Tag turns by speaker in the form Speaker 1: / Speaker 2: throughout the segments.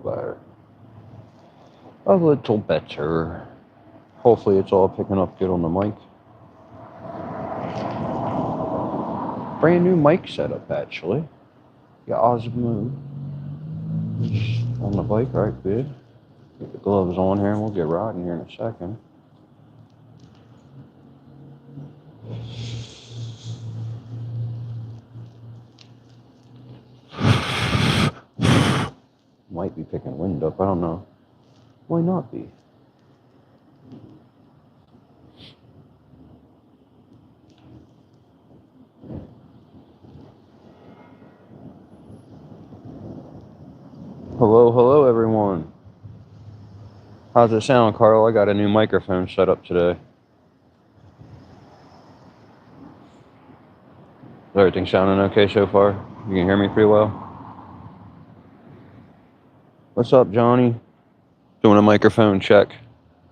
Speaker 1: better. A little better. Hopefully it's all picking up good on the mic. Brand new mic setup, actually. Yeah, Osmo. On the bike, right, good. Get the gloves on here and we'll get riding here in a second. Might be picking wind up, I don't know. Why not be? Hello, hello everyone. How's it sound, Carl? I got a new microphone set up today. Is everything sounding okay so far? You can hear me pretty well? What's up, Johnny? Doing a microphone check.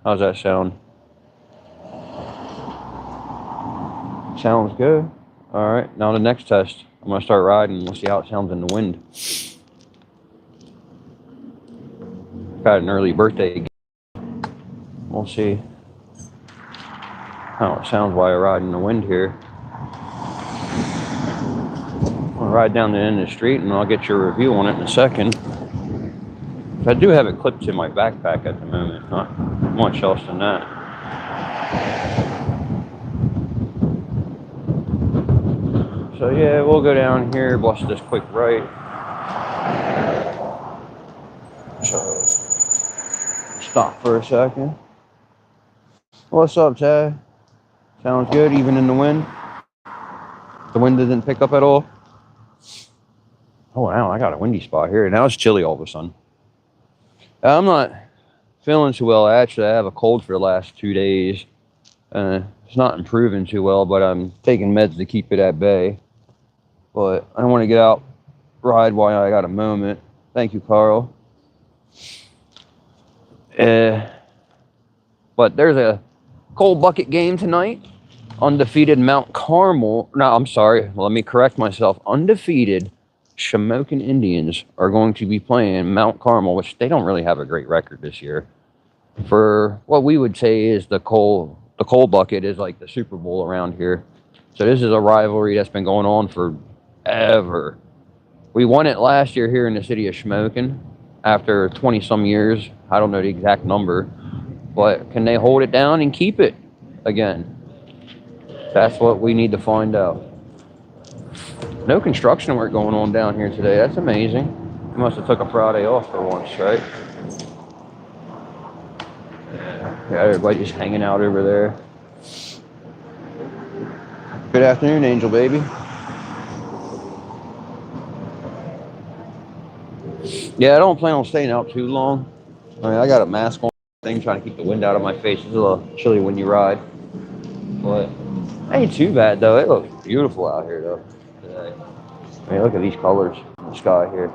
Speaker 1: How's that sound? Sounds good. Alright, now the next test. I'm going to start riding. We'll see how it sounds in the wind. Got an early birthday gift. We'll see how it sounds while I ride in the wind here. I'll ride down the end of the street and I'll get your review on it in a second. I do have it clipped to my backpack at the moment, not much else than that. So yeah, we'll go down here, bust this quick right. So, stop for a second. What's up, Chad? Sounds good, even in the wind? The wind didn't pick up at all? Oh, wow, I got a windy spot here. Now it's chilly all of a sudden. I'm not feeling too well. Actually, I have a cold for the last 2 days. It's not improving too well, but I'm taking meds to keep it at bay. But I want to get out, ride while I got a moment. Thank you, Carl. But there's a cold bucket game tonight. Undefeated Mount Carmel. No, I'm sorry. Let me correct myself. Undefeated Shamokin Indians are going to be playing Mount Carmel, which they don't really have a great record this year. For what we would say is the coal bucket is like the Super Bowl around here. So this is a rivalry that's been going on forever. We won it last year here in the city of Shamokin after 20-some years. I don't know the exact number, but can they hold it down and keep it again? That's what we need to find out. No construction work going on down here today. That's amazing. You must have took a Friday off for once, right? Yeah, everybody just hanging out over there. Good afternoon, Angel Baby. Yeah, I don't plan on staying out too long. I mean, I got a mask on, thing trying to keep the wind out of my face. It's a little chilly when you ride, but ain't too bad though. It looks beautiful out here though today. I mean, look at these colors in the sky here.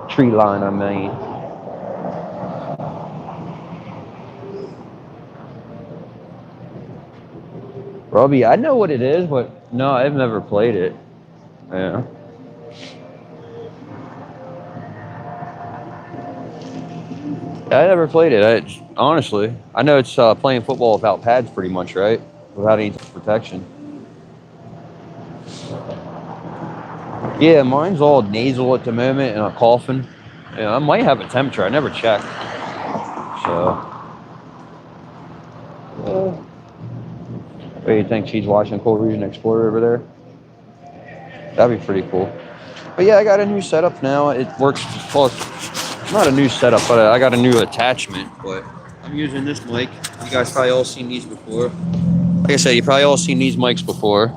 Speaker 1: Tree line, I mean. Robbie, I know what it is, but no, I've never played it. Yeah. I never played it. Honestly, I know it's playing football without pads pretty much, right? Without any protection. Yeah, mine's all nasal at the moment and I'm coughing. Yeah, I might have a temperature. I never checked. So. What do you think? She's watching Cold Region Explorer over there? That'd be pretty cool. But yeah, I got a new setup now. It works, well, it's not a new setup, but I got a new attachment. But I'm using this mic. You guys probably all seen these before. Like I said, you probably all seen these mics before.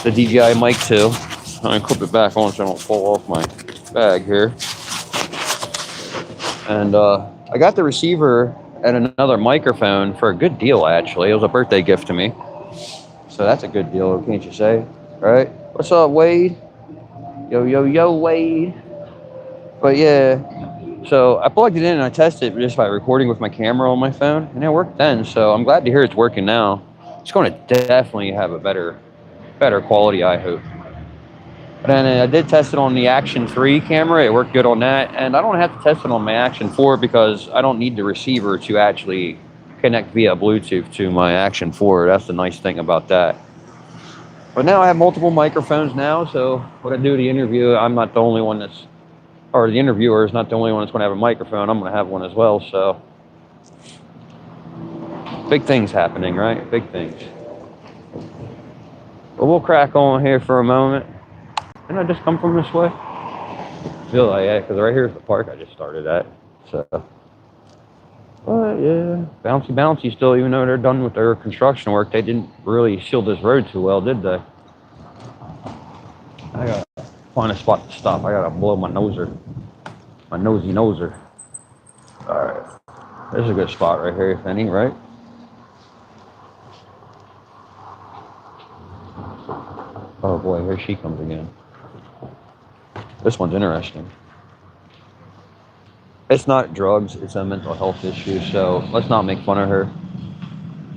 Speaker 1: The DJI Mic 2. I'm going to clip it back on so I don't fall off my bag here. And I got the receiver and another microphone for a good deal, actually. It was a birthday gift to me. So that's a good deal, can't you say? Right? What's up, Wade? Yo, yo, yo, Wade. But yeah, so I plugged it in and I tested it just by recording with my camera on my phone. And it worked then, so I'm glad to hear it's working now. It's going to definitely have a better quality, I hope. But then I did test it on the Action 3 camera. It worked good on that. And I don't have to test it on my Action 4 because I don't need the receiver to actually connect via Bluetooth to my Action 4. That's the nice thing about that. But now I have multiple microphones now, so when I do the interview, I'm not the only one that's, or the interviewer is not the only one that's going to have a microphone. I'm going to have one as well, so big things happening, right? Big things. But we'll crack on here for a moment. Didn't I just come from this way? I feel like, yeah, because right here's the park I just started at. So, but yeah, bouncy, bouncy still, even though they're done with their construction work, they didn't really seal this road too well, did they? I gotta find a spot to stop. I gotta blow my noser. My nosy noser. Alright. This is a good spot right here, if any, right? Oh boy, here she comes again. This one's interesting. It's not drugs, it's a mental health issue, so let's not make fun of her.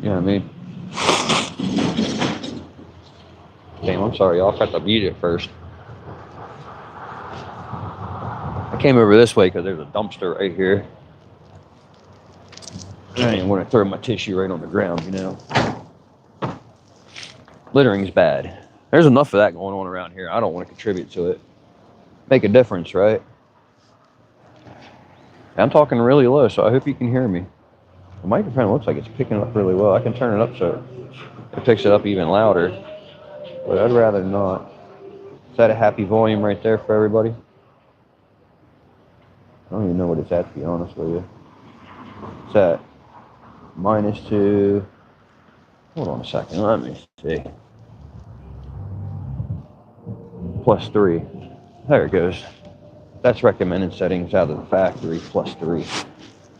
Speaker 1: You know what I mean? Damn, I'm sorry, y'all. I got to beat it first. I came over this way because there's a dumpster right here. I didn't want to throw my tissue right on the ground, you know. Littering's bad. There's enough of that going on around here. I don't want to contribute to it. Make a difference, right? I'm talking really low, so I hope you can hear me. The microphone looks like it's picking up really well. I can turn it up so it picks it up even louder, but I'd rather not. Is that a happy volume right there for everybody? I don't even know what it's at, to be honest with you. It's at -2. Hold on a second. Let me see. +3. There it goes. That's recommended settings out of the factory, +3.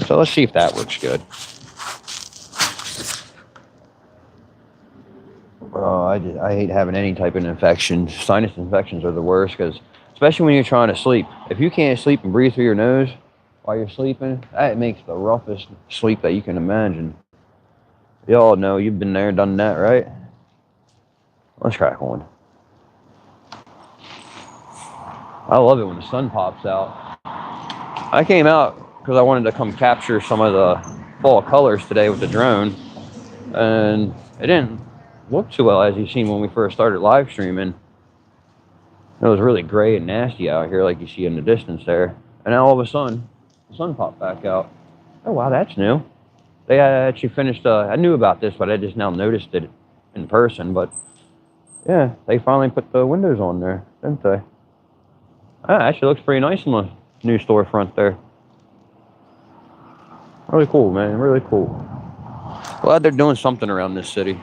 Speaker 1: So let's see if that works good. I hate having any type of infection. Sinus infections are the worst, because especially when you're trying to sleep. If you can't sleep and breathe through your nose while you're sleeping, that makes the roughest sleep that you can imagine. Y'all know, you've been there, done that, right? Let's crack on. I love it when the sun pops out. I came out because I wanted to come capture some of the fall colors today with the drone, and it didn't look too well, as you've seen when we first started live streaming. It was really gray and nasty out here, like you see in the distance there. And now all of a sudden, the sun popped back out. Oh wow, that's new. They actually finished, I knew about this, but I just now noticed it in person. But yeah, they finally put the windows on there, didn't they? Ah, actually looks pretty nice in the new storefront there. Really cool, man, really cool. Glad they're doing something around this city.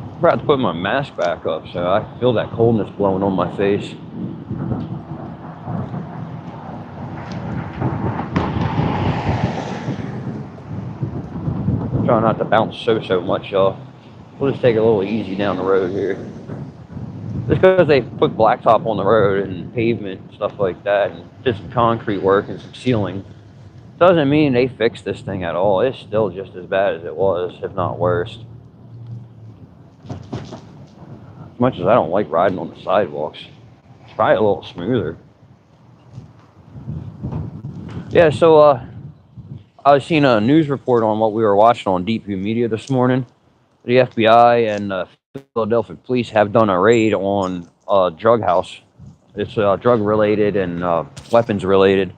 Speaker 1: I forgot to put my mask back up, so I feel that coldness blowing on my face. Try not to bounce so much, y'all. We'll just take it a little easy down the road here. Just because they put blacktop on the road and pavement and stuff like that, and did some concrete work and some sealing, doesn't mean they fixed this thing at all. It's still just as bad as it was, if not worse. As much as I don't like riding on the sidewalks, it's probably a little smoother. Yeah, so I was seeing a news report on what we were watching on Deep View Media this morning. The FBI and Philadelphia police have done a raid on a drug house. It's drug related and weapons related.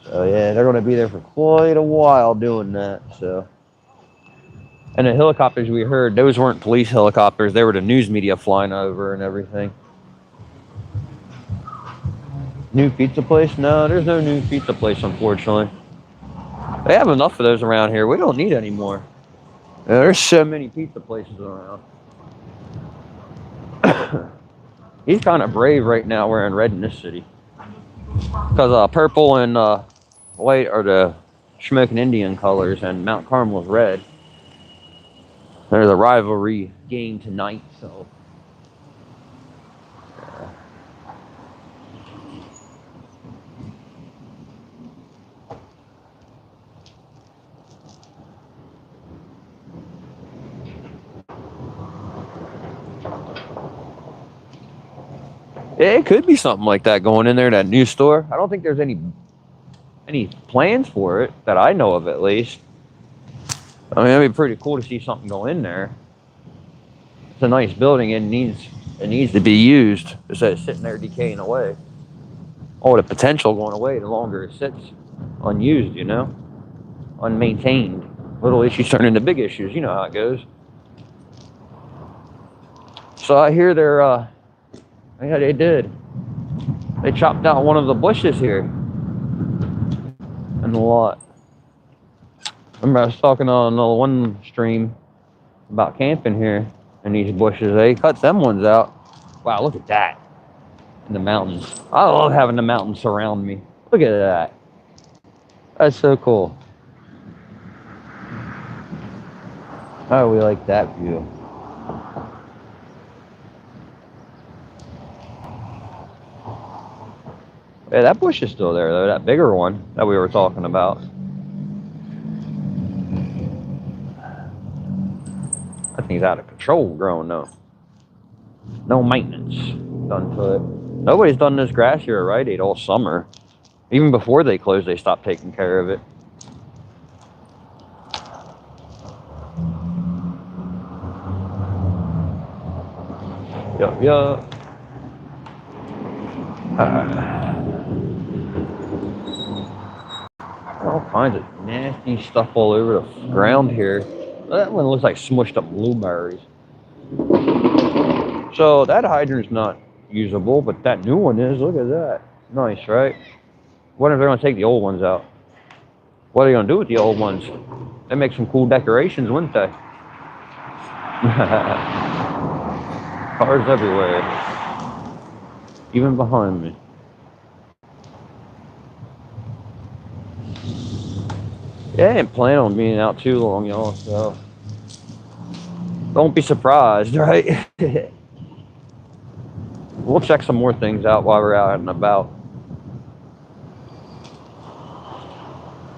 Speaker 1: So yeah, they're going to be there for quite a while doing that. So, and the helicopters we heard, those weren't police helicopters. They were the news media flying over and everything. New pizza place? No, there's no new pizza place, unfortunately. They have enough of those around here. We don't need any more. Yeah, there's so many pizza places around. He's kind of brave right now wearing red in this city. Because purple and white are the Smoking Indian colors, and Mount Carmel is red. There's a rivalry game tonight, so. It could be something like that going in there, that new store. I don't think there's any plans for it that I know of, at least. I mean, it'd be pretty cool to see something go in there. It's a nice building. It needs to be used instead of sitting there decaying away. All the potential going away the longer it sits unused, unmaintained. Little issues turn into big issues. You know how it goes. So I hear yeah, they did. They chopped out one of the bushes here in the lot. Remember, I was talking on one stream about camping here in these bushes. They cut them ones out. Wow, look at that. In the mountains. I love having the mountains surround me. Look at that. That's so cool. Oh, we like that view. Yeah, that bush is still there, though. That bigger one that we were talking about. That thing's out of control growing, though. No maintenance done to it. Nobody's done this grass here at Rite Aid all summer. Even before they closed, they stopped taking care of it. Yup. All kinds of nasty stuff all over the ground here. That one looks like smushed up blueberries. So that hydrant's not usable, but that new one is. Look at that. Nice, right? Wonder if they're going to take the old ones out. What are they going to do with the old ones? They make some cool decorations, wouldn't they? Cars everywhere. Even behind me. Yeah, I didn't plan on being out too long, y'all, so don't be surprised, right? We'll check some more things out while we're out and about.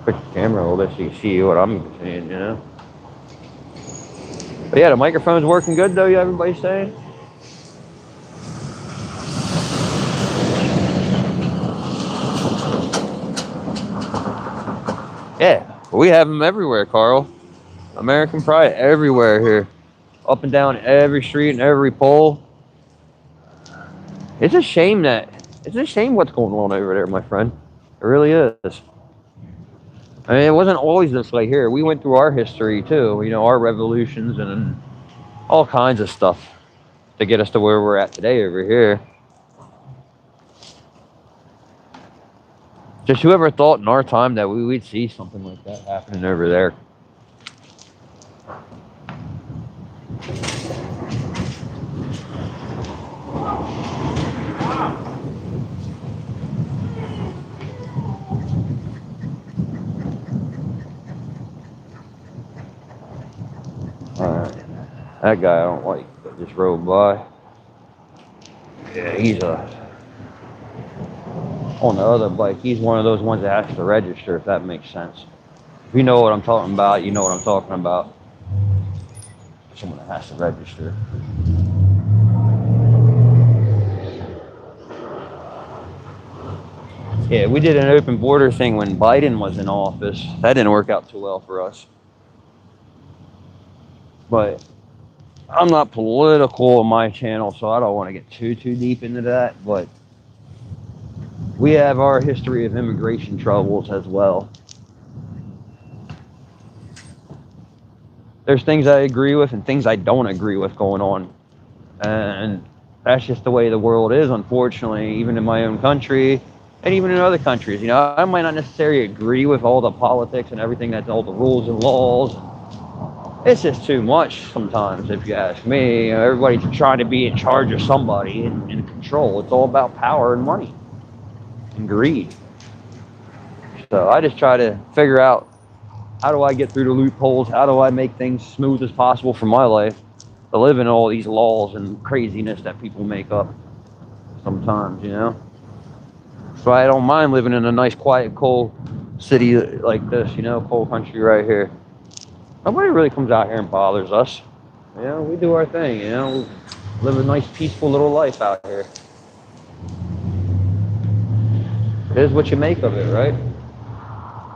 Speaker 1: Put the camera a little bit so you can see what I'm saying, But yeah, the microphone's working good, though, everybody's saying? Yeah, we have them everywhere, Carl. American Pride everywhere here. Up and down every street and every pole. It's a shame what's going on over there, my friend. It really is. I mean, it wasn't always this way here. We went through our history too, our revolutions and all kinds of stuff to get us to where we're at today over here. Just whoever thought in our time that we'd see something like that happening over there. Alright. That guy I don't like that just rode by. Yeah, he's on the other bike. He's one of those ones that has to register, if that makes sense. If you know what I'm talking about, you know what I'm talking about. Someone that has to register. Yeah, we did an open border thing when Biden was in office. That didn't work out too well for us. But I'm not political on my channel, so I don't want to get too deep into that. But we have our history of immigration troubles as well. There's things I agree with and things I don't agree with going on. And that's just the way the world is, unfortunately, even in my own country and even in other countries. I might not necessarily agree with all the politics and everything, that's all the rules and laws. It's just too much sometimes, if you ask me. Everybody's trying to be in charge of somebody and in control. It's all about power and money and greed. So I just try to figure out, how do I get through the loopholes? How do I make things smooth as possible for my life to live in all these laws and craziness that people make up sometimes, So I don't mind living in a nice, quiet, cold city like this, cold country right here. Nobody really comes out here and bothers us. We do our thing, we live a nice, peaceful little life out here. It is what you make of it, right?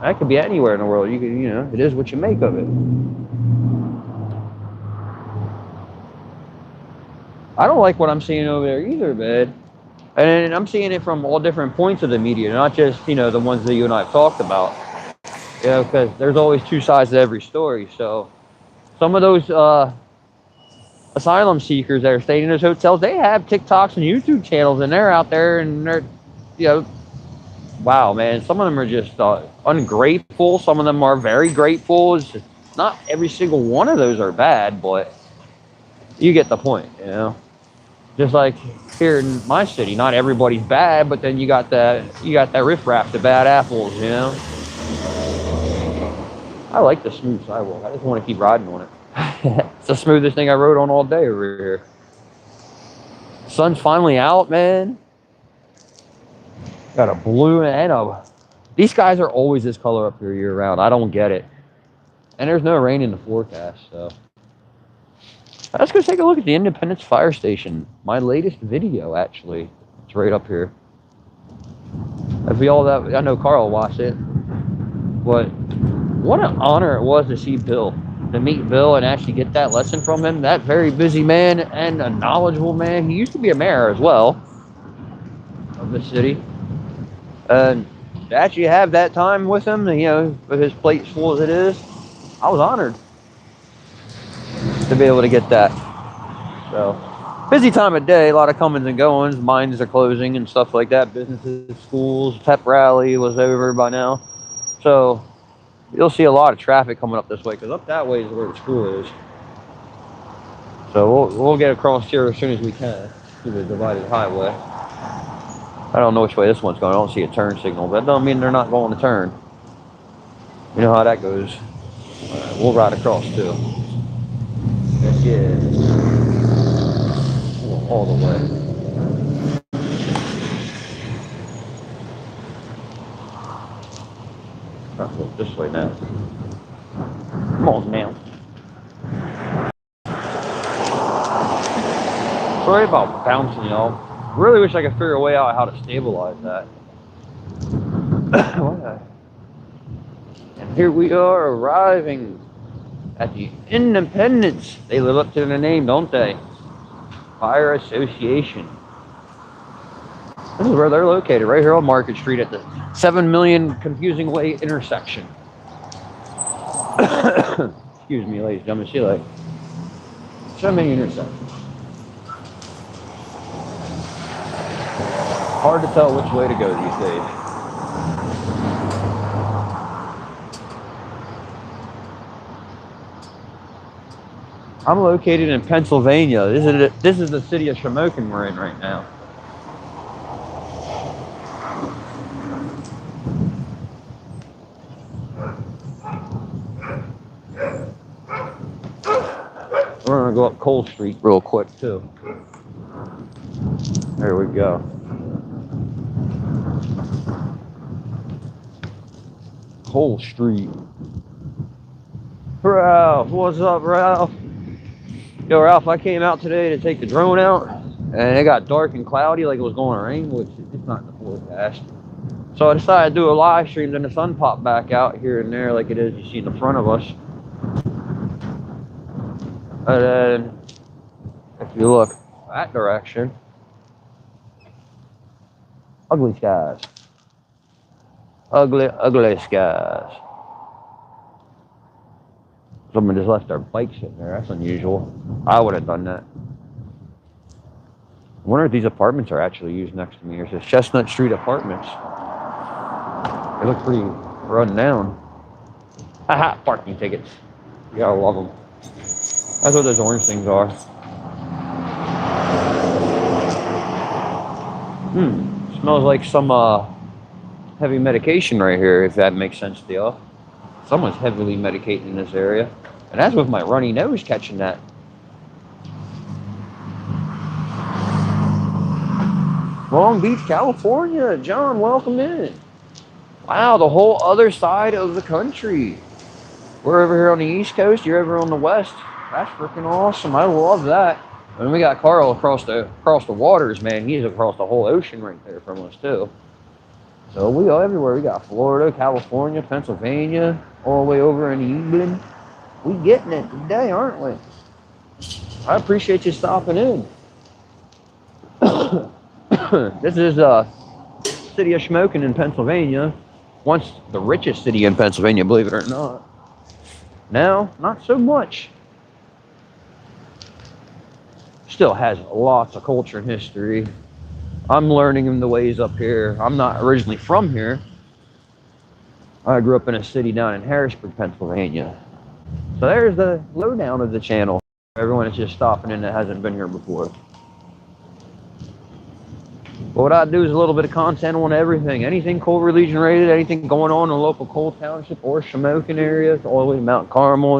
Speaker 1: That could be anywhere in the world. You could, you know, it is what you make of it. I don't like what I'm seeing over there either, man. And I'm seeing it from all different points of the media, not just, you know, the ones that you and I have talked about. You know, because there's always two sides to every story. So some of those asylum seekers that are staying in those hotels, they have TikToks and YouTube channels, and they're out there and they're, you know, wow, man. Some of them are just ungrateful. Some of them are very grateful. It's just, not every single one of those are bad, but you get the point, you know. Just like here in my city, not everybody's bad, but then you got that riffraff, the bad apples, you know. I like the smooth sidewalk. I just want to keep riding on it. It's the smoothest thing I rode on all day over here. Sun's finally out, man. Got a blue and a... These guys are always this color up here year round. I don't get it. And there's no rain in the forecast, so... Let's go take a look at the Independence Fire Station. My latest video, actually. It's right up here. If we all that... I know Carl watched it. But what an honor it was to see Bill. To meet Bill and actually get that lesson from him. That very busy man and a knowledgeable man. He used to be a mayor as well of the city. And to actually have that time with him, you know, with his plate full as it is, I was honored to be able to get that. So, busy time of day, a lot of comings and goings, mines are closing and stuff like that, businesses, schools, pep rally was over by now. So, you'll see a lot of traffic coming up this way, because up that way is where the school is. So, we'll get across here as soon as we can through the divided highway. I don't know which way this one's going. I don't see a turn signal, but that don't mean they're not going to turn. You know how that goes. Alright, we'll ride across too. Yes, yeah. All the way. I'll go this way now. Come on now. Sorry about bouncing, y'all. Really wish I could figure a way out how to stabilize that. And here we are arriving at the Independence. They live up to their name, don't they? Fire Association. This is where they're located, right here on Market Street at the 7 Million Confusing Way intersection. Excuse me, ladies and gentlemen. See, like, so many intersections. Hard to tell which way to go these days. I'm located in Pennsylvania. This is the city of Shamokin we're in right now. We're gonna go up Cole Street real quick too. There we go. Cole Street. Ralph, what's up, Ralph? Yo, Ralph, I came out today to take the drone out, and it got dark and cloudy like it was going to rain, which it's not in the forecast. So I decided to do a live stream, then the sun popped back out here and there like it is you see in the front of us. And then, if you look that direction, ugly skies. Ugly, ugly skies. Someone just left their bike sitting there. That's unusual. I would have done that. I wonder if these apartments are actually used next to me. There's this Chestnut Street Apartments. They look pretty run down. Haha, parking tickets. You gotta love them. That's what those orange things are. Smells like some heavy medication right here, if that makes sense to y'all. Someone's heavily medicating in this area. And that's with my runny nose catching that. Long Beach, California. John, welcome in. Wow, the whole other side of the country. We're over here on the East Coast. You're over on the West. That's freaking awesome. I love that. And we got Carl across the waters, man. He's across the whole ocean right there from us, too. So we are everywhere. We got Florida, California, Pennsylvania, all the way over in England. We getting it today, aren't we? I appreciate you stopping in. This is city of Shamokin in Pennsylvania. Once the richest city in Pennsylvania, believe it or not. Now, not so much. Still has lots of culture and history. I'm learning the ways up here. I'm not originally from here. I grew up in a city down in Harrisburg, Pennsylvania. So there's the lowdown of the channel. Everyone is just stopping in that hasn't been here before. But what I do is a little bit of content on everything. Anything coal religion related, anything going on in the local coal township or Shamokin areas, all the way to Mount Carmel.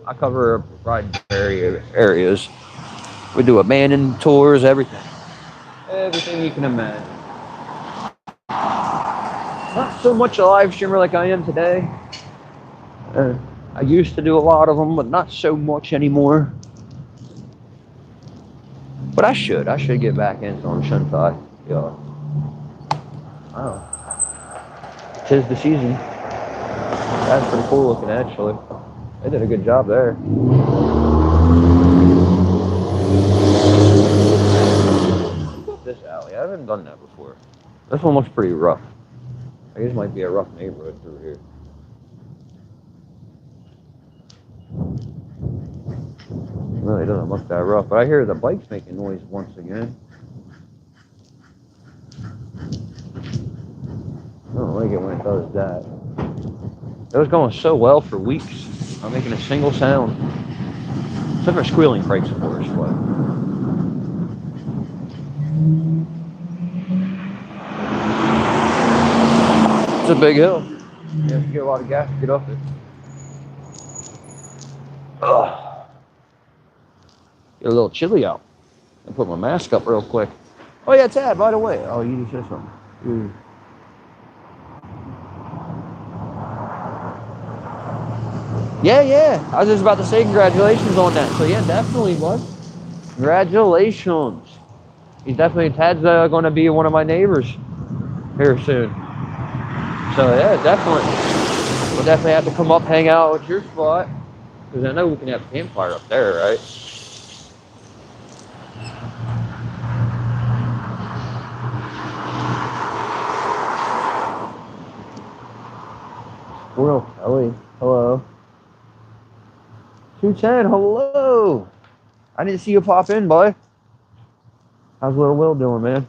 Speaker 1: I cover a variety of areas. We do abandoned tours, everything. Everything you can imagine. Not so much a live streamer like I am today. I used to do a lot of them, but not so much anymore. But I should get back into them, shouldn't I? Yeah. Oh. 'Tis the season. That's pretty cool looking, actually. They did a good job there. This alley, I haven't done that before. This one looks pretty rough. I guess it might be a rough neighborhood through here. Really doesn't look that rough, but I hear the bike's making noise once again. I don't like it when it does that. It was going so well for weeks. Not making a single sound. Except for squealing brakes, of course, but. It's a big hill. You have to get a lot of gas to get up it. Ugh. Get a little chilly out. I put my mask up real quick. Oh yeah, Tad, by the way. Oh, you just said something. Ooh. Yeah. I was just about to say congratulations on that. So yeah, definitely, bud. Congratulations. He's definitely, Tad's going to be one of my neighbors here soon. So yeah, definitely. We'll definitely have to come up, hang out at your spot. Because I know we can have a campfire up there, right? Squirrel Kelly, hello. 210, hello. I didn't see you pop in, boy. How's little Will doing, man?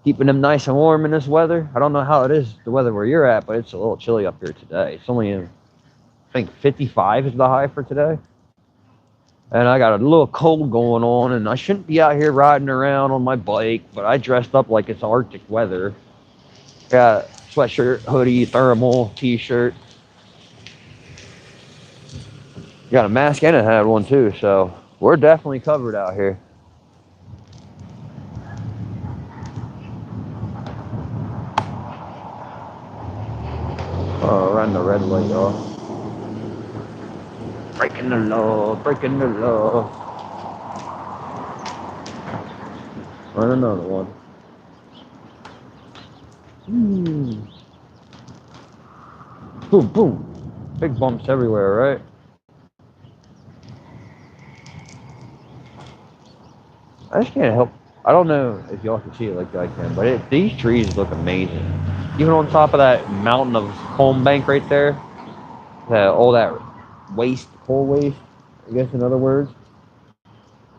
Speaker 1: Keeping him nice and warm in this weather. I don't know how it is, the weather where you're at, but it's a little chilly up here today. It's only, I think 55 is the high for today. And I got a little cold going on, and I shouldn't be out here riding around on my bike, but I dressed up like it's Arctic weather. Got sweatshirt, hoodie, thermal, t-shirt. Got a mask and a hat one too, so we're definitely covered out here. Oh, ran the red light off. Breaking the law, breaking the law. Run another one. Boom, boom. Big bumps everywhere, right? I just can't help. I don't know if y'all can see it like I can, but these trees look amazing. Even on top of that mountain of home bank right there, all that waste, coal waste, I guess in other words.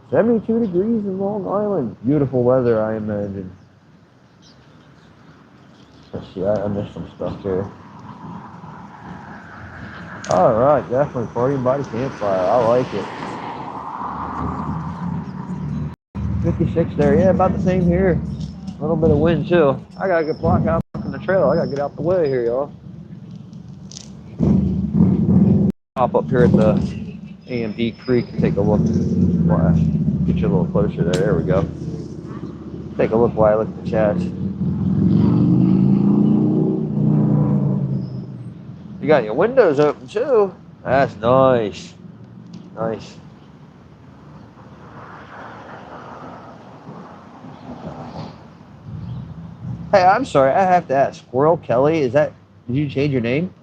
Speaker 1: 72 degrees in Long Island. Beautiful weather, I imagine. Let's see, I missed some stuff here. Alright, definitely partying by the campfire. I like it. 56 there, yeah, about the same here. A little bit of wind too. I gotta get blocked out from the trail. I gotta get out the way here, y'all. Hop up here at the AMD Creek and take a look. Get you a little closer there. There we go. Take a look while I look at the chat. You got your windows open too. That's nice. Nice. Hey, I'm sorry. I have to ask. Squirrel Kelly, is that? Did you change your name?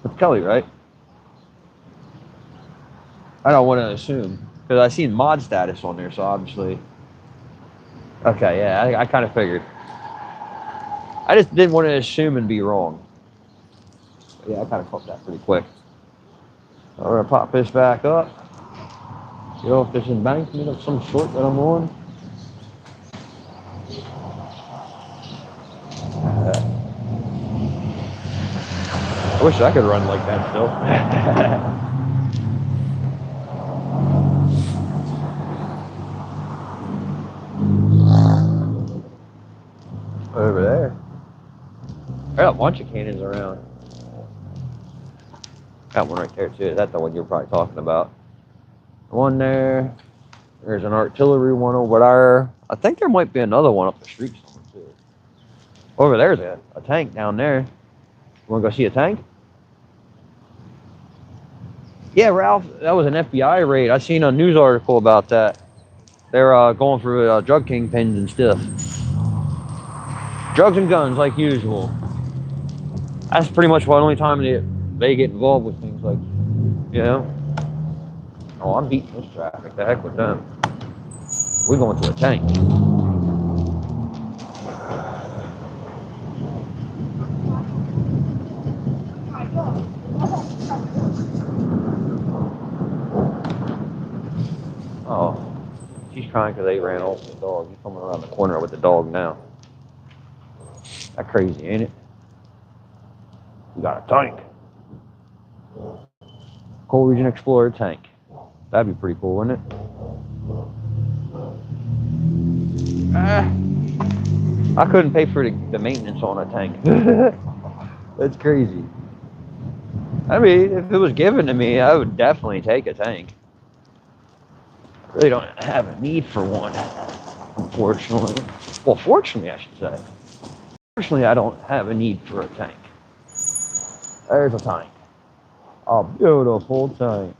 Speaker 1: It's Kelly, right? I don't want to assume because I seen mod status on there, so obviously. Okay, yeah, I kind of figured. I just didn't want to assume and be wrong. But yeah, I kind of caught that pretty quick. I'm gonna pop this back up. Get off this embankment of some sort that I'm on. I wish I could run like that still. Over there. I got a bunch of cannons around. Got one right there too. That's the one you're probably talking about. One there. There's an artillery one over there. I think there might be another one up the street somewhere too. Over there's a tank down there. You wanna go see a tank? Yeah, Ralph, that was an FBI raid. I seen a news article about that. They're going for drug kingpins and stuff. Drugs and guns, like usual. That's pretty much the only time they get involved with things like, you know. Oh, I'm beating this traffic. The heck with them. We're going to a tank. Oh, she's crying because they ran off the dog. He's coming around the corner with the dog now. That crazy, ain't it? We got a tank. Coal Region Explorer tank. That'd be pretty cool, wouldn't it? I couldn't pay for the maintenance on a tank. That's crazy. I mean, if it was given to me, I would definitely take a tank. I really don't have a need for one, unfortunately. Well, fortunately, I should say. Fortunately, I don't have a need for a tank. There's a tank. A beautiful tank.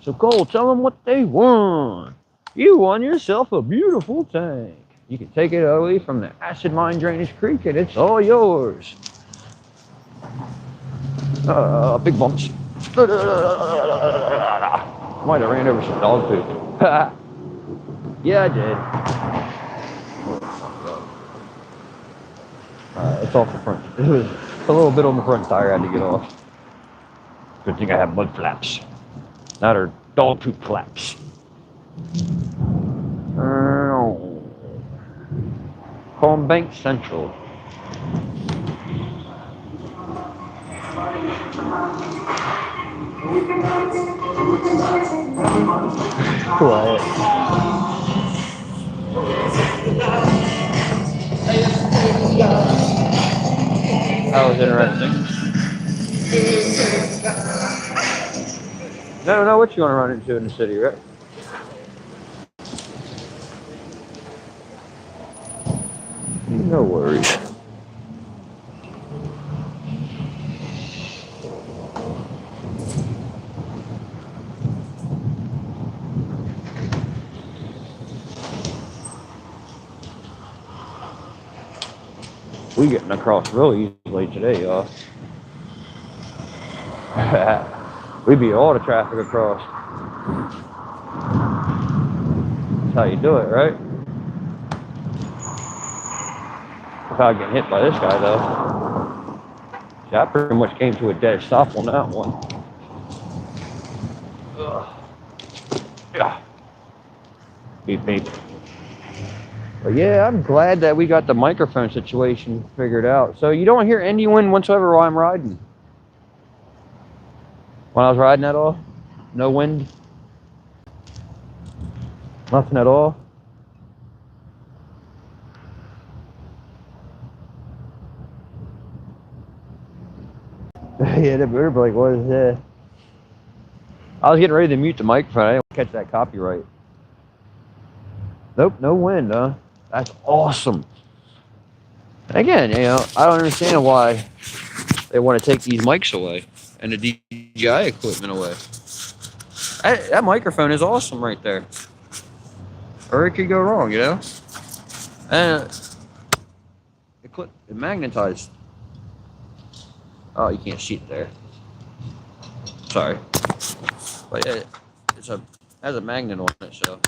Speaker 1: So Cole, tell them what they won. You won yourself a beautiful tank. You can take it away from the acid mine drainage creek and it's all yours. Big bumps. Might have ran over some dog poop. Yeah, I did. It's off the front. It was a little bit on the front tire I had to get off. Good thing I have mud flaps. Not our dog poop flaps. Home Bank Central. Quiet. That was interesting. Never know what you want to run into in the city, right? No worries. We getting across real easily today, y'all. We beat all the traffic across. That's how you do it, right? Without getting hit by this guy, though. See, I pretty much came to a dead stop on that one. Ugh. Yeah. Beep, beep. But yeah, I'm glad that we got the microphone situation figured out. So you don't hear any wind whatsoever while I'm riding. When I was riding at all? No wind? Nothing at all? Yeah, the bird like, what is that? I was getting ready to mute the microphone. I didn't catch that copyright. Nope, no wind, huh? That's awesome. Again, you know, I don't understand why they want to take these mics away and the DJI equipment away. That microphone is awesome right there. Or it could go wrong, you know? And it magnetized. Oh, you can't see it there. Sorry. But yeah, has a magnet on it, so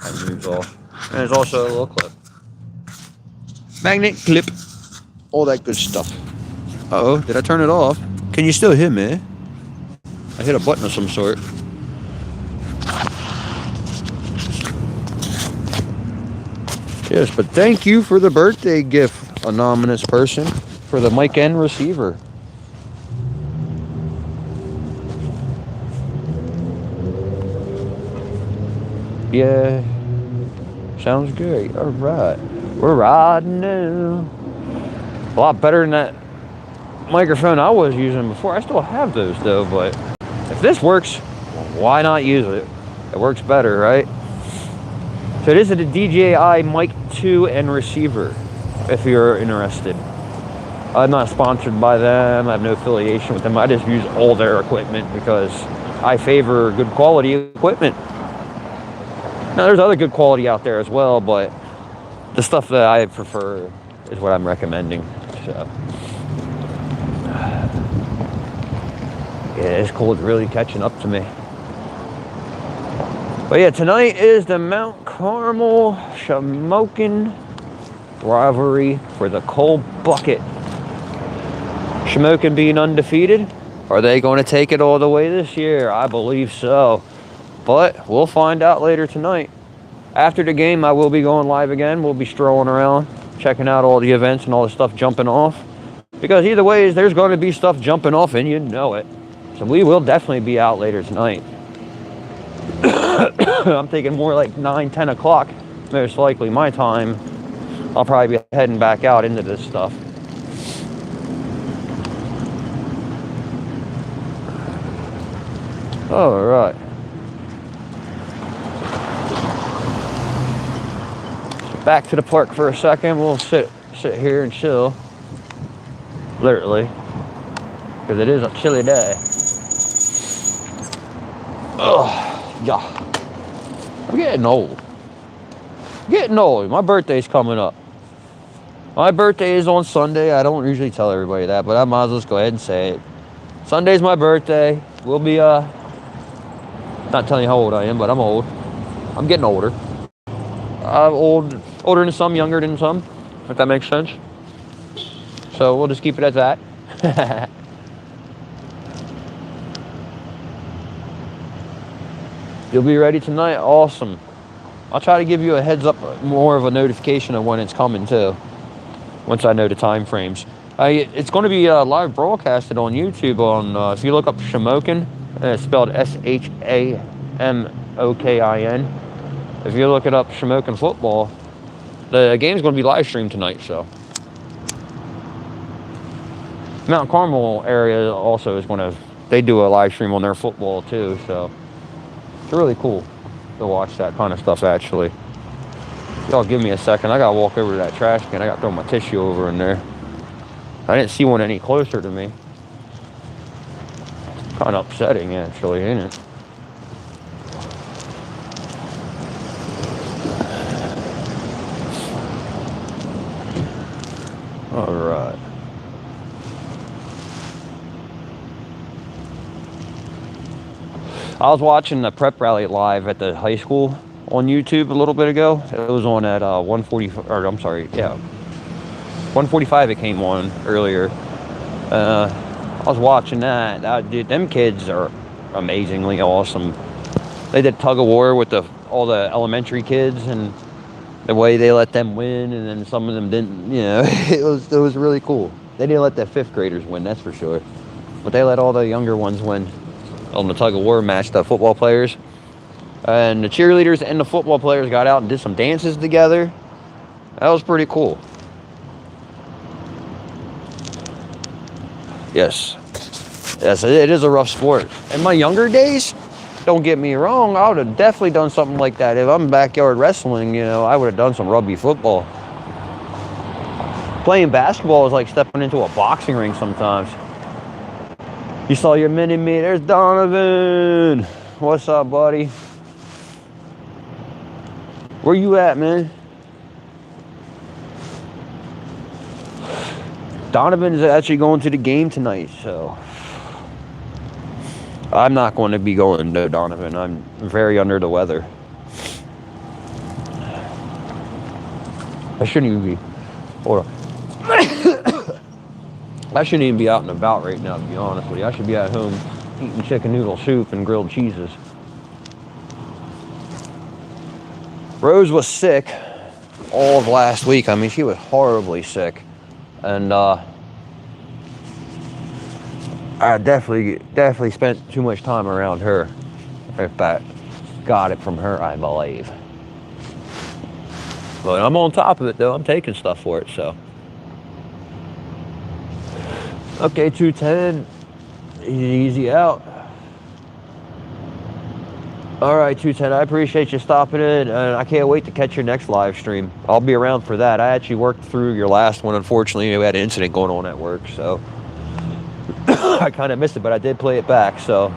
Speaker 1: that moves off. And there's also a little clip. Magnet clip. All that good stuff. Uh-oh, did I turn it off? Can you still hear me? I hit a button of some sort. Yes, but thank you for the birthday gift, anonymous person, for the mic and receiver. Yeah, sounds great. All right, we're riding now. A lot better than that microphone I was using before. I still have those though, but if this works, why not use it? It works better, right? So this is a DJI Mic 2 and receiver, if you're interested. I'm not sponsored by them. I have no affiliation with them. I just use all their equipment because I favor good quality equipment. Now, there's other good quality out there as well, but the stuff that I prefer is what I'm recommending. So, yeah, this cold's really catching up to me. But yeah, tonight is the Mount Carmel Shamokin rivalry for the cold bucket. Shamokin being undefeated. Are they going to take it all the way this year? I believe so. But we'll find out later tonight. After the game, I will be going live again. We'll be strolling around, checking out all the events and all the stuff jumping off. Because either way, there's going to be stuff jumping off, and you know it. So we will definitely be out later tonight. I'm thinking more like 9, 10 o'clock, most likely my time. I'll probably be heading back out into this stuff. All right. Back to the park for a second. We'll sit here and chill. Literally. Because it is a chilly day. Ugh, yeah. I'm getting old. My birthday's coming up. My birthday is on Sunday. I don't usually tell everybody that, but I might as well just go ahead and say it. Sunday's my birthday. We'll be, not telling you how old I am, but I'm old. I'm getting older. I'm older than some, younger than some, if that makes sense. So we'll just keep it at that. You'll be ready tonight? Awesome. I'll try to give you a heads up, more of a notification of when it's coming too, once I know the time frames. It's going to be live broadcasted on YouTube on, if you look up Shamokin, it's spelled Shamokin. If you look it up, Shamokin football, the game's going to be live streamed tonight, so. Mount Carmel area also is going to, they do a live stream on their football too, so. It's really cool to watch that kind of stuff, actually. Y'all give me a second. I got to walk over to that trash can. I got to throw my tissue over in there. I didn't see one any closer to me. Kind of upsetting, actually, ain't it? All right. I was watching the prep rally live at the high school on YouTube a little bit ago. It was on at 1:45 it came on earlier. I was watching that. Dude, them kids are amazingly awesome. They did tug of war with all the elementary kids and the way they let them win, and then some of them didn't. You know, it was really cool. They didn't let the 5th graders win, that's for sure. But they let all the younger ones win on the tug of war match, the football players. And the cheerleaders and the football players got out and did some dances together. That was pretty cool. Yes, it is a rough sport. In my younger days, don't get me wrong, I would have definitely done something like that. If I'm backyard wrestling, you know, I would have done some rugby football. Playing basketball is like stepping into a boxing ring sometimes. You saw your mini-me. There's Donovan. What's up, buddy? Where you at, man? Donovan's actually going to the game tonight, so I'm not going to be going to Donovan. I'm very under the weather. I shouldn't even be. Hold on. I shouldn't even be out and about right now, to be honest with you. I should be at home eating chicken noodle soup and grilled cheeses. Rose was sick all of last week. I mean, she was horribly sick. And I definitely spent too much time around her. In fact, got it from her, I believe. But I'm on top of it, though. I'm taking stuff for it, so. Okay, 210. Easy out. All right, 210. I appreciate you stopping in, and I can't wait to catch your next live stream. I'll be around for that. I actually worked through your last one. Unfortunately, we had an incident going on at work, so I kind of missed it, but I did play it back, so.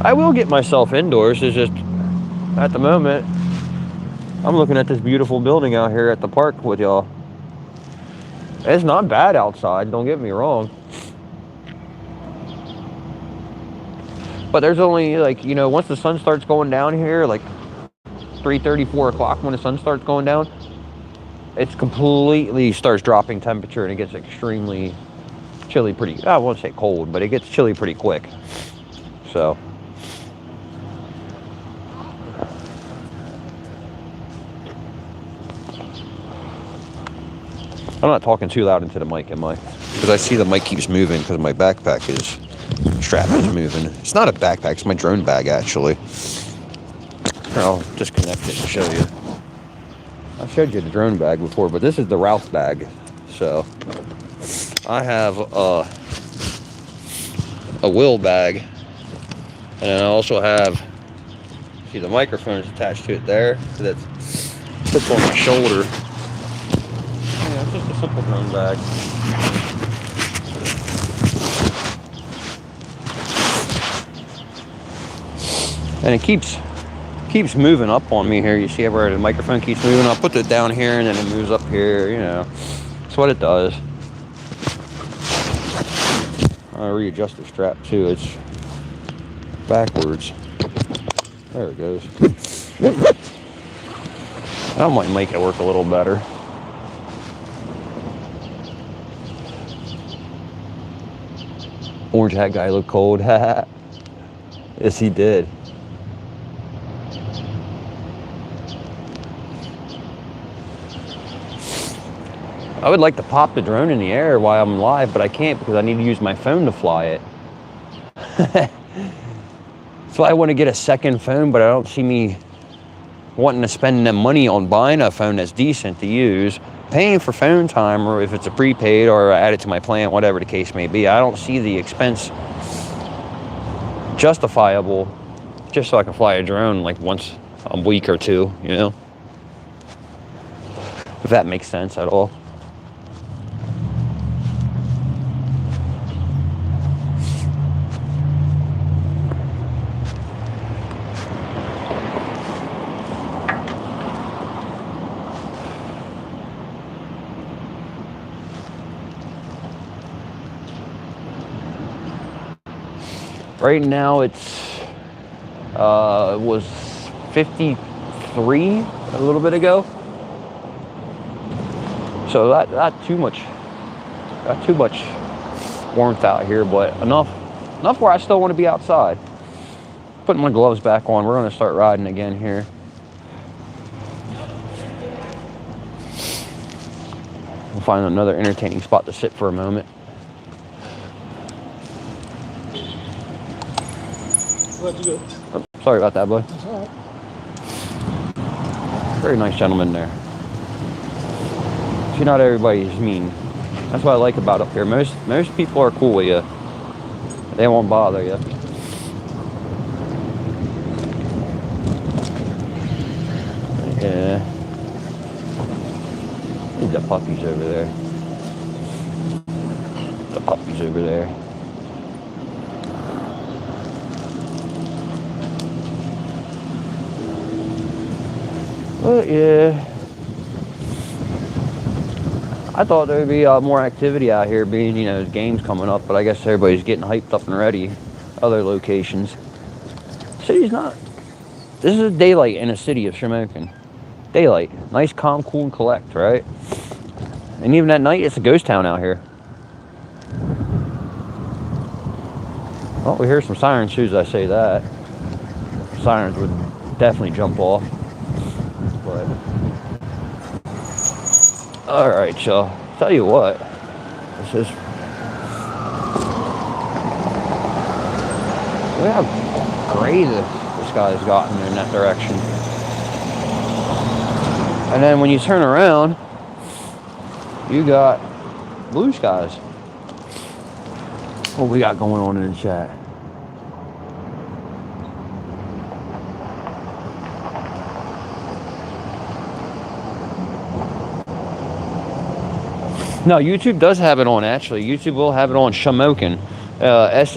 Speaker 1: I will get myself indoors. It's just, at the moment, I'm looking at this beautiful building out here at the park with y'all. It's not bad outside, don't get me wrong. But there's only, like, you know, once the sun starts going down here, like 3:30, 4 o'clock when the sun starts going down, it's completely starts dropping temperature and it gets extremely chilly pretty, I won't say cold, but it gets chilly pretty quick. So. I'm not talking too loud into the mic, am I? Because I see the mic keeps moving because my backpack is, strap is moving. It's not a backpack, it's my drone bag, actually. Here, I'll disconnect it and show you. I showed you the drone bag before, but this is the Ralph bag. So, I have a Will bag. And I also have, see the microphone is attached to it there. So that sits on my shoulder. Yeah, it's just a simple drone bag. And it keeps moving up on me here. You see where the microphone keeps moving. I'll put it down here and then it moves up here, you know. That's what it does. I'll readjust the strap too. It's backwards. There it goes. That might make it work a little better. Orange hat guy looked cold. Yes, he did. I would like to pop the drone in the air while I'm live, but I can't because I need to use my phone to fly it. So I want to get a second phone, but I don't see me wanting to spend the money on buying a phone that's decent to use, paying for phone time, or if it's a prepaid or add it to my plan, whatever the case may be. I don't see the expense justifiable just so I can fly a drone like once a week or two, you know? If that makes sense at all. Right now it's was 53 a little bit ago. So not too much warmth out here, but enough where I still want to be outside. Putting my gloves back on. We're going to start riding again here. We'll find another entertaining spot to sit for a moment. Oh, sorry about that, bud.
Speaker 2: That's all right.
Speaker 1: Very nice gentleman there. See, not everybody's mean. That's what I like about up here. Most people are cool with you. They won't bother you. Yeah. Need the puppies over there. The puppies over there. But yeah, I thought there would be more activity out here, being, you know, games coming up. But I guess everybody's getting hyped up and ready. Other locations. City's not. This is daylight in a city of Shamokin. Daylight, nice, calm, cool, and collect, right? And even at night, it's a ghost town out here. Well, we hear some sirens too as I say that. Sirens would definitely jump off. But all right, y'all. Tell you what, this is. Look how gray the sky has gotten in that direction. And then when you turn around, you got blue skies. What we got going on in the chat? No, YouTube does have it on, actually. YouTube will have it on Shamokin. Shamokin.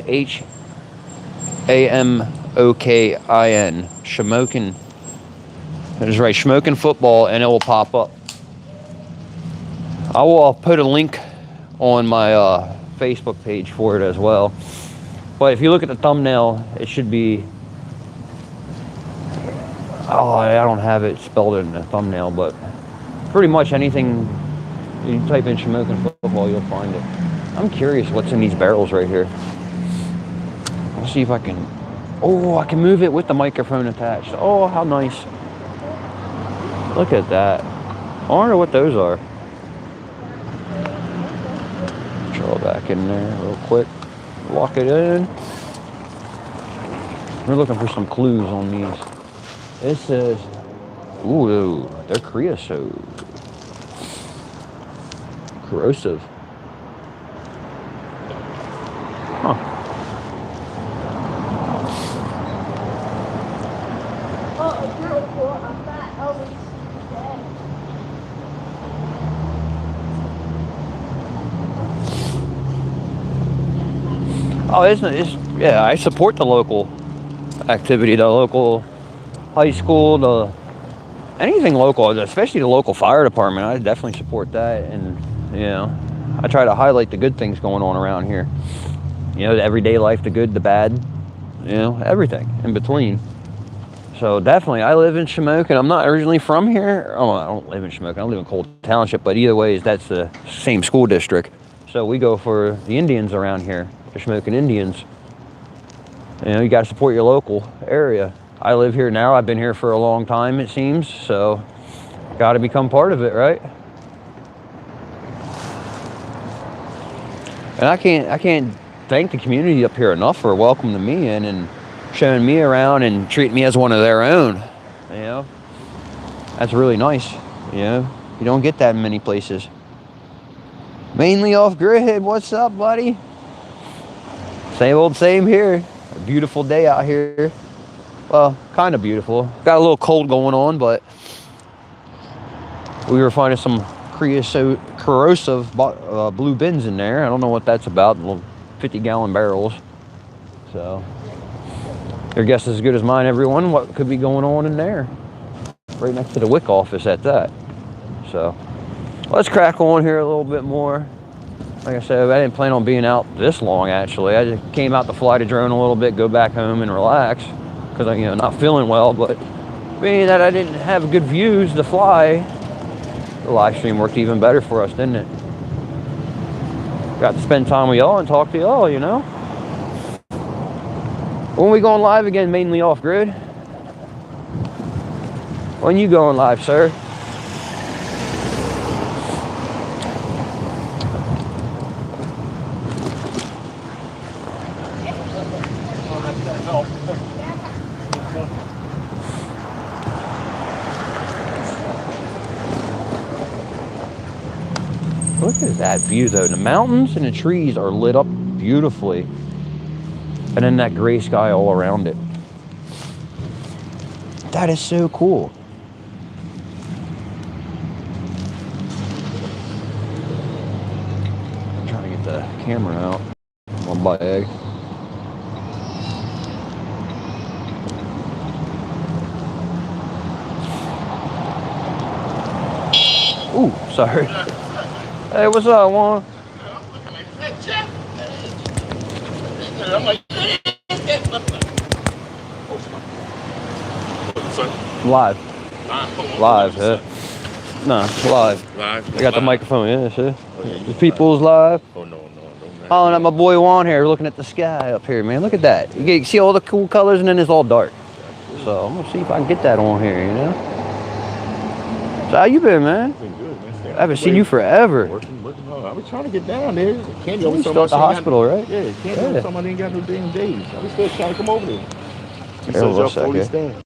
Speaker 1: Shamokin. That is right. Shamokin football, and it will pop up. I will put a link on my Facebook page for it as well. But if you look at the thumbnail, it should be... Oh, I don't have it spelled in the thumbnail, but pretty much anything... You type in Shamokin football, you'll find it. I'm curious what's in these barrels right here. Let's see if I can... Oh, I can move it with the microphone attached. Oh, how nice. Look at that. I wonder what those are. Throw it back in there real quick. Lock it in. We're looking for some clues on these. It says... Ooh, they're creosote. Corrosive. Huh. Oh, yeah, I support the local activity, the local high school, anything local, especially the local fire department. I definitely support that. And you know, I try to highlight the good things going on around here. You know, the everyday life, the good, the bad, you know, everything in between. So definitely, I live in Shamokin. I'm not originally from here. Oh, I don't live in Shamokin. I live in Cold Township, but either way, that's the same school district. So we go for the Indians around here, the Shamokin Indians. You know, you got to support your local area. I live here now. I've been here for a long time, it seems. So, got to become part of it, right? And I can't thank the community up here enough for welcoming me in and showing me around and treating me as one of their own. You know, that's really nice. You know, you don't get that in many places. Mainly off grid. What's up, buddy? Same old same here. A beautiful day out here. Well, kind of beautiful. Got a little cold going on, but we were finding some corrosive blue bins in there. I don't know what that's about. Little 50-gallon barrels. So your guess is as good as mine, everyone. What could be going on in there? Right next to the WIC office at that. So let's crack on here a little bit more. Like I said, I didn't plan on being out this long, actually. I just came out to fly the drone a little bit, go back home and relax, because I'm, you know, not feeling well. But being that I didn't have good views to fly, the live stream worked even better for us, didn't it? Got to spend time with y'all and talk to y'all, you know? When we going live again, mainly off grid? When you going live, sir? Look at that view, though. The mountains and the trees are lit up beautifully. And then that gray sky all around it. That is so cool. I'm trying to get the camera out. One by egg. Ooh, sorry. Hey, what's up, Juan?
Speaker 2: I'm like,
Speaker 1: Live. Live, yeah. No, live.
Speaker 2: Live.
Speaker 1: I got the microphone, yeah, see?
Speaker 2: Oh, yeah,
Speaker 1: The people's live.
Speaker 2: Oh, no.
Speaker 1: Oh, and my boy Juan here looking at the sky up here, man. Look at that. You see all the cool colors and then it's all dark. So I'm gonna see if I can get that on here, you know? So how you been, man?
Speaker 2: Been good, man.
Speaker 1: I haven't seen you forever.
Speaker 2: Working hard. I was trying to get down there. Candy
Speaker 1: You
Speaker 2: always
Speaker 1: still
Speaker 2: told me
Speaker 1: at the hospital, right?
Speaker 2: Yeah, Candy always told me I didn't got no damn days. I was still trying to come over there. He says
Speaker 1: Hold
Speaker 2: y'all
Speaker 1: on a
Speaker 2: fully
Speaker 1: second.
Speaker 2: stand.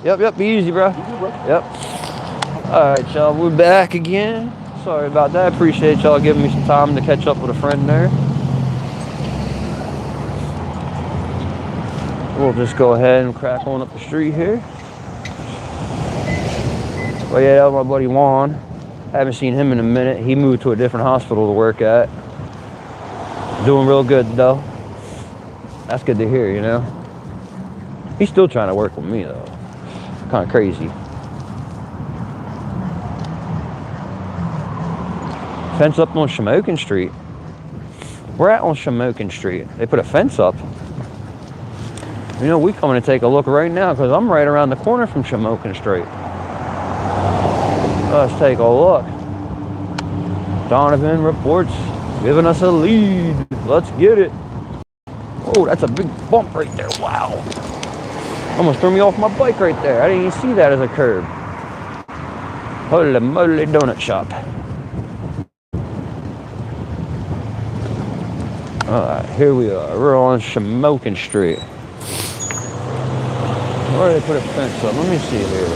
Speaker 1: Yep, be easy, bro. Yep. Alright, y'all, we're back again. Sorry about that. Appreciate y'all giving me some time to catch up with a friend there. We'll just go ahead and crack on up the street here. But yeah, that was my buddy Juan. Haven't seen him in a minute. He moved to a different hospital to work at. Doing real good though. That's good to hear, you know. He's still trying to work with me though. Kind of crazy. Fence up on Shamokin Street. We're at on Shamokin Street. They put a fence up. You know, we coming to take a look right now because I'm right around the corner from Shamokin Street. Let's take a look. Donovan reports giving us a lead. Let's get it. Oh, that's a big bump right there. Wow. Almost threw me off my bike right there. I didn't even see that as a curb. Holy moly donut shop. Alright, here we are. We're on Shamokin Street. Where did they put a fence up? Let me see here.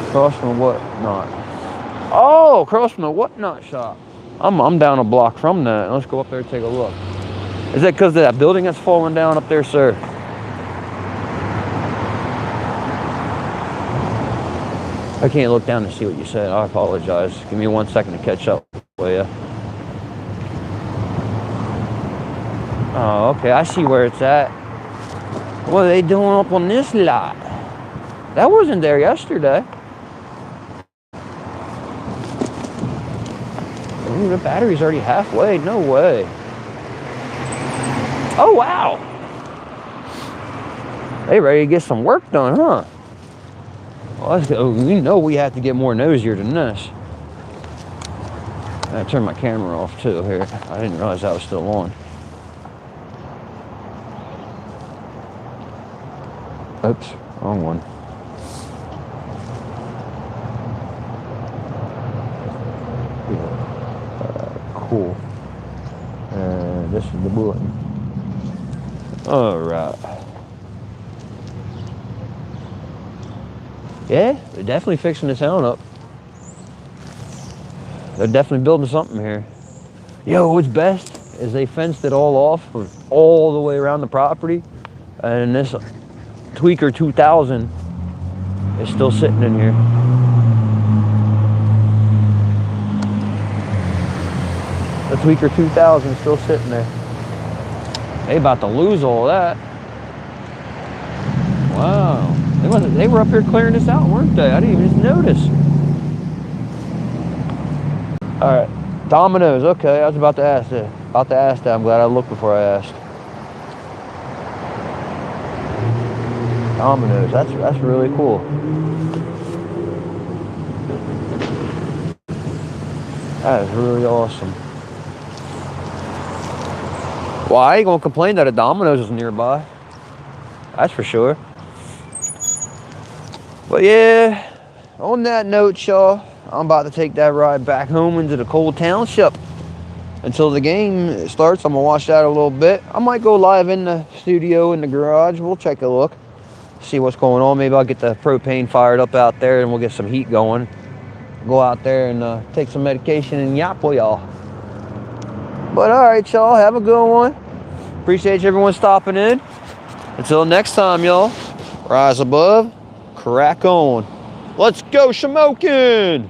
Speaker 1: Across from the whatnot. Oh, across from the whatnot shop. I'm down a block from that. Let's go up there and take a look. Is that because of that building that's falling down up there, sir? I can't look down to see what you said. I apologize. Give me 1 second to catch up with you. Oh, okay. I see where it's at. What are they doing up on this lot? That wasn't there yesterday. Ooh, the battery's already halfway. No way. Oh, wow. They ready to get some work done, huh? Well, we know we have to get more nosier than this. I turned my camera off too here. I didn't realize that was still on. Oops, wrong one. Cool. And this is the button. All right. Yeah, they're definitely fixing the town up. They're definitely building something here. Yo, what's best is they fenced it all off all the way around the property. And this Tweaker 2000 It's still sitting in here. The Tweaker 2000 still sitting there. They about to lose all that. Wow. They were up here clearing this out, weren't they? I didn't even notice. All right. Dominoes. Okay, I was about to ask that. I'm glad I looked before I asked. Dominoes. That's really cool. That is really awesome. Well, I ain't gonna complain that a Domino's is nearby. That's for sure. But yeah, on that note, y'all, I'm about to take that ride back home into the cold township. Until the game starts, I'm gonna watch that a little bit. I might go live in the studio in the garage. We'll take a look, see what's going on. Maybe I'll get the propane fired up out there and we'll get some heat going. Go out there and take some medication and yap with y'all. But all right, y'all, have a good one. Appreciate everyone stopping in. Until next time, y'all, rise above, crack on. Let's go, Shamokin!